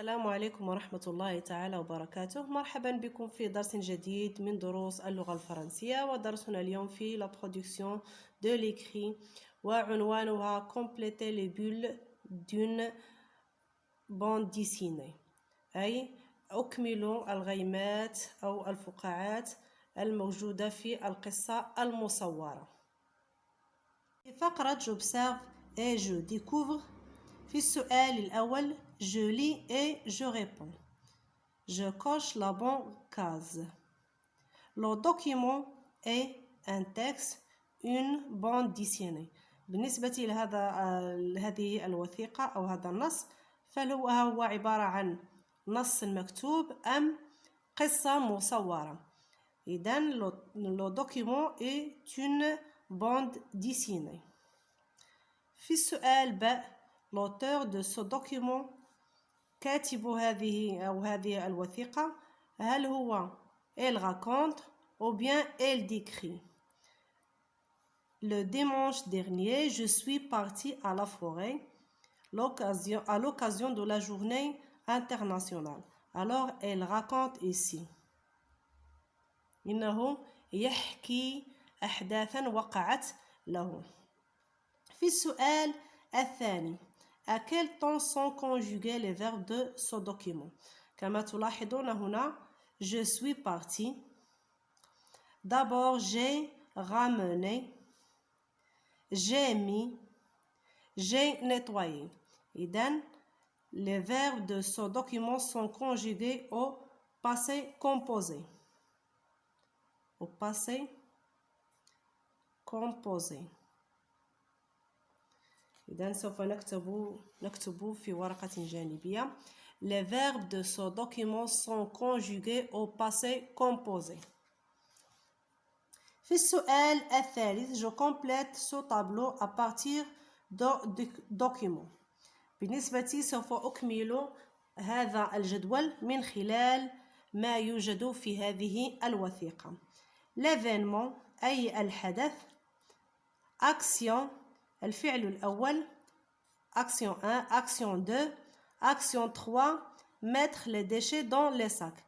السلام عليكم ورحمة الله تعالى وبركاته. مرحبا بكم في درس جديد من دروس اللغة الفرنسية، ودرسنا اليوم في la production de l'écrit، وعنوانها compléter les bulles d'une bande dessinée، أي أكملوا الغيمات أو الفقاعات الموجودة في القصة المصورة. في فقرة j'observe et je découvre، في السؤال الأول je lis et je réponds. Je coche la bonne case. Le document est un texte, une bande dessinée. بالنسبة هذه الوثيقة أو هذا النص، فهو عبارة عن نص مكتوب أم قصة مصورة. إذن le document est une bande dessinée. في السؤال ب l'auteur de ce document، كاتب هذه الوثيقة، هل هو il raconte ou bien il décrit. Le dimanche dernier, je suis partie à la forêt à l'occasion de la journée internationale. Alors, il raconte ici. إنه يحكي أحداثا وقعت له. في السؤال الثاني، à quel temps sont conjugués les verbes de ce document. كما تلاحظون هنا je suis parti. D'abord j'ai ramené, j'ai mis, j'ai nettoyé. إذن les verbes de ce document sont conjugués au passé composé. Au passé composé. إذن سوف نكتب في ورقة جانبية. Les verbes de ce document sont conjugués au passé composé. في السؤال الثالث، je complète ce tableau à partir du document. بالنسبة سوف أكمل هذا الجدول من خلال ما يوجد في هذه الوثيقة. L'événement أي الحدث. Action الفعل الأول. Action 1, action 2, action 3, mettre les déchets dans les sacs.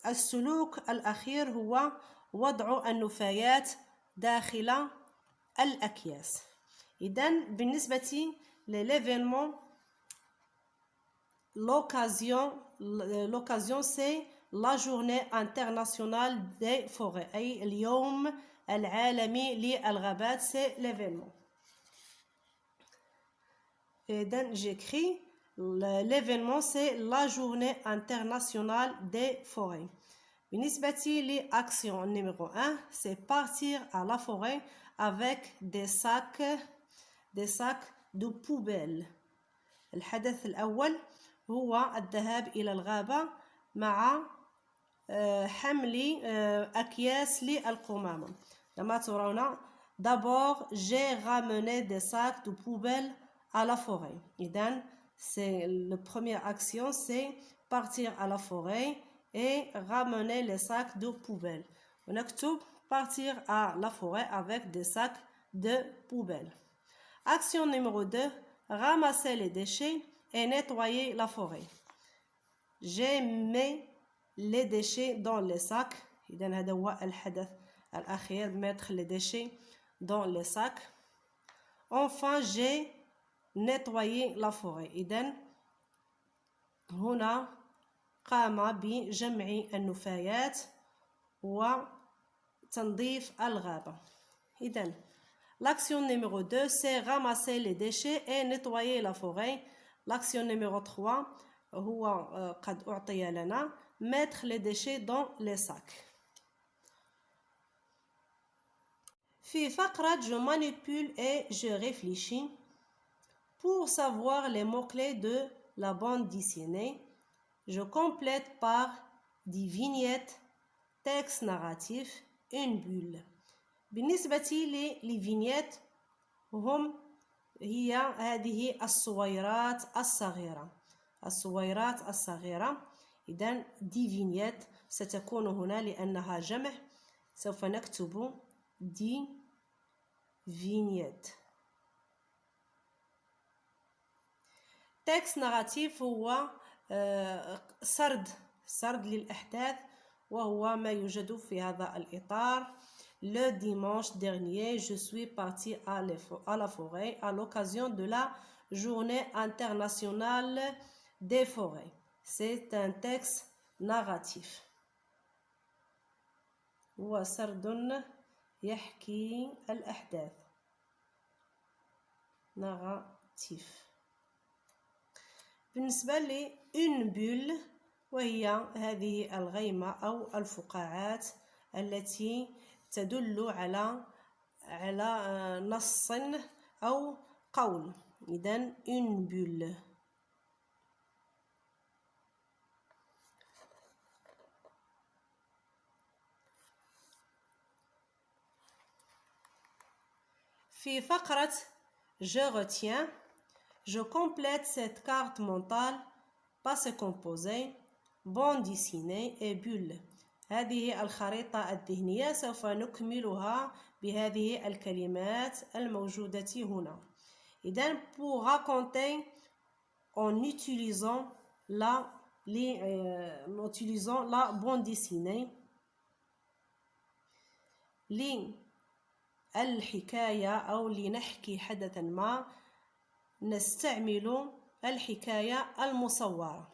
السلوك الأخير هو وضع النفايات داخل الأكياس. إذن بالنسبة للévénement، l'occasion c'est la journée internationale des forêts، أي اليوم العالمي للغابات، c'est l'événement. Et donc j'écris l'événement c'est la journée internationale des forêts. بالنسبة لأكسيون numéro 1، c'est partir à la forêt avec des sacs de poubelle. الحدث الأول هو الذهاب إلى الغابة مع حمل أكياس للقمامة. كما ترون d'abord j'ai ramené des sacs de poubelle à la forêt. إذن c'est la première action, c'est partir à la forêt et ramener les sacs de poubelle. ونكتب partir à la forêt avec des sacs de poubelle. Action numéro 2, ramasser les déchets et nettoyer la forêt. J'ai mis les déchets dans les sacs. إذن هذا هو الحدث الأخير، mettre les déchets dans les sacs. Enfin, j'ai nettoyé la forêt. إذن هنا قام بجمع النفايات وتنظيف الغابة. إذن l'action numéro 2 c'est ramasser les déchets et nettoyer la forêt. L'action numéro 3 هو قد أعطي لنا mettre les déchets dans les sacs. في فقرة je manipule et je réfléchis. Pour savoir les mots-clés de la bande dessinée, je complète par des vignettes, texte narratif, une bulle. بالنسبة للفينيت هي هذه الصويرات الصغيرة. إذن دي فينيت ستكون هنا لأنها جمع، سوف نكتب دي فينيت. تكست ناراتيف هو سرد للأحداث، وهو ما يوجد في هذا الإطار. Le dimanche dernier, je suis parti à la forêt à l'occasion de la Journée internationale des forêts. C'est un texte narratif. هو سرد يحكي الأحداث. narratif. بالنسبة ل une bulle، وهي هذه الغيمة أو الفقاعات التي تدل على نص أو قول. إذن une bulle. في فقرة je retiens، je complète cette carte mentale passé composé bande dessinée et bulle. هذه الخريطة الذهنية سوف نكملها بهذه الكلمات الموجودة هنا. إذن pour raconter en utilisant la bande dessinée، للحكاية أو لنحكي حدثا ما نستعمل الحكاية المصورة.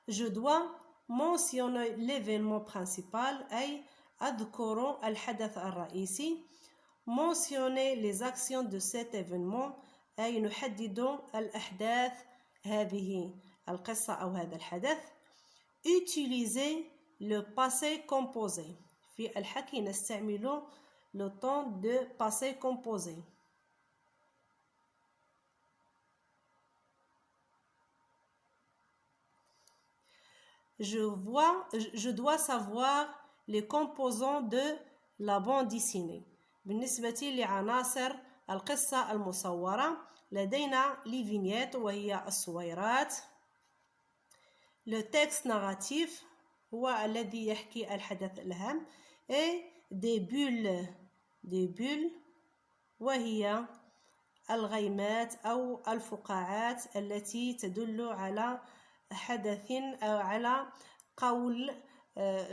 Je dois mentionner l'événement principal، أي أذكر الحدث الرئيسي. mentionner les actions de cet événement، أي نحدد الأحداث هذه القصة أو هذا الحدث. utiliser le passé composé، في الحكي نستعمل le temps de passé composé. Je dois savoir les composants de la bande dessinée. بالنسبة لعناصر القصة المصورة لدينا les vignettes، وهي الصويرات. le texte narratif هو الذي يحكي الحدث الهام. et des bulles وهي الغيمات أو الفقاعات التي تدل على حدث أو على قول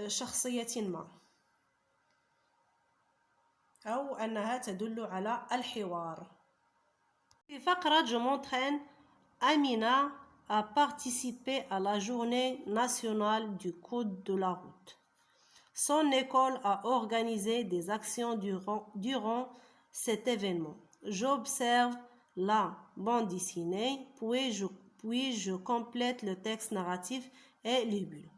شخصية ما، أو أنها تدل على الحوار. في فقرة je m'entraîne، Amina a participé à la journée nationale du code de la route. Son école a organisé des actions durant cet événement. J'observe la bande dessinée, puis je complète le texte narratif et les bulles.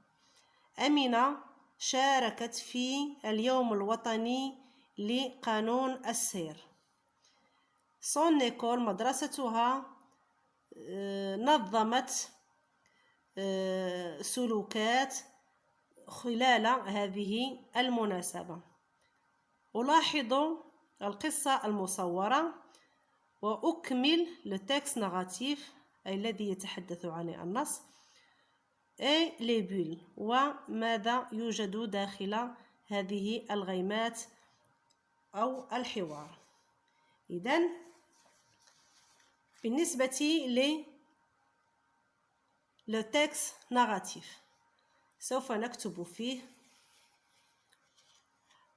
أمينة شاركت في اليوم الوطني لقانون السير. Son école، مدرستها، نظمت سلوكات خلال هذه المناسبة. ألاحظ القصة المصورة وأكمل le texte narratif، أي الذي يتحدث عن النص، et les bulles، وماذا يوجد داخل هذه الغيمات أو الحوار. إذن بالنسبة le texte narratif سوف نكتب فيه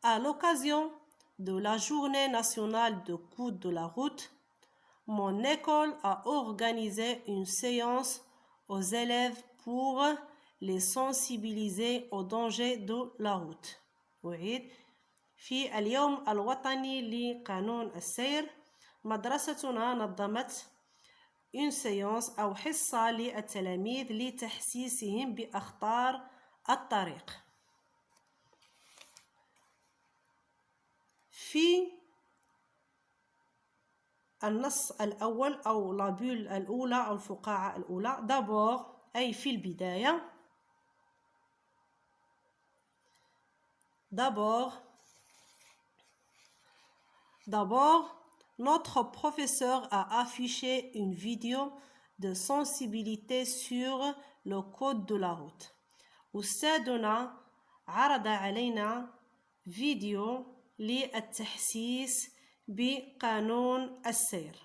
à l'occasion de la journée nationale de code de la route، mon école a organisé une séance aux élèves pour les sensibiliser au danger de la route. أعيد، في اليوم الوطني لقانون السير مدرستنا نظمت une séance أو حصة للتلاميذ لتحسيسهم بأخطار الطريق. في النص الأول أو لابول الأولى أو الفقاعة الأولى، d'abord أي في البداية، d'abord notre professeur a affiché une vidéo de sensibilité sur le code de la route. أستاذنا عرض علينا فيديو للتحسيس بقانون السير.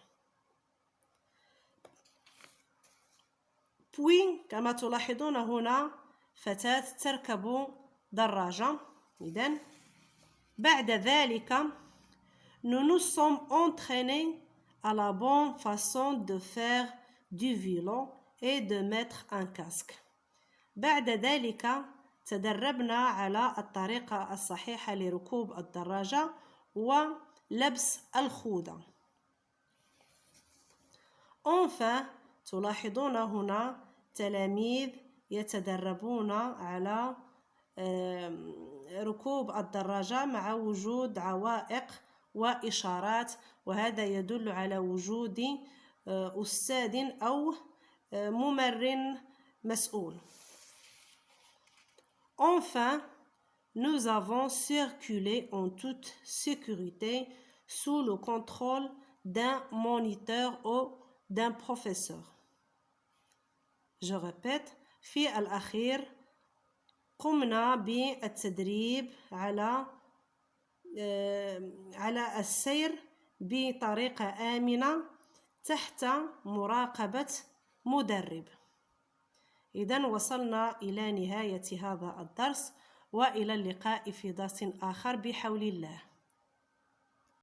puis كما تلاحظون هنا فتاة تركب دراجة. إذن بعد ذلك nous nous sommes entraînés à la bonne façon de faire du vélo et de mettre un casque. بعد ذلك تدربنا على الطريقة الصحيحة لركوب الدراجة ولبس الخوذة. Enfin تلاحظون هنا تلاميذ يتدربون على ركوب الدراجة مع وجود عوائق وإشارات، وهذا يدل على وجود أستاذ أو ممر مسؤول. Enfin, nous avons circulé en toute sécurité sous le contrôle d'un moniteur ou d'un professeur. Je répète، في الأخير قمنا بالتدريب على السير بطريقة آمنة تحت مراقبة مدرب. إذن وصلنا إلى نهاية هذا الدرس، وإلى اللقاء في درس آخر بحول الله.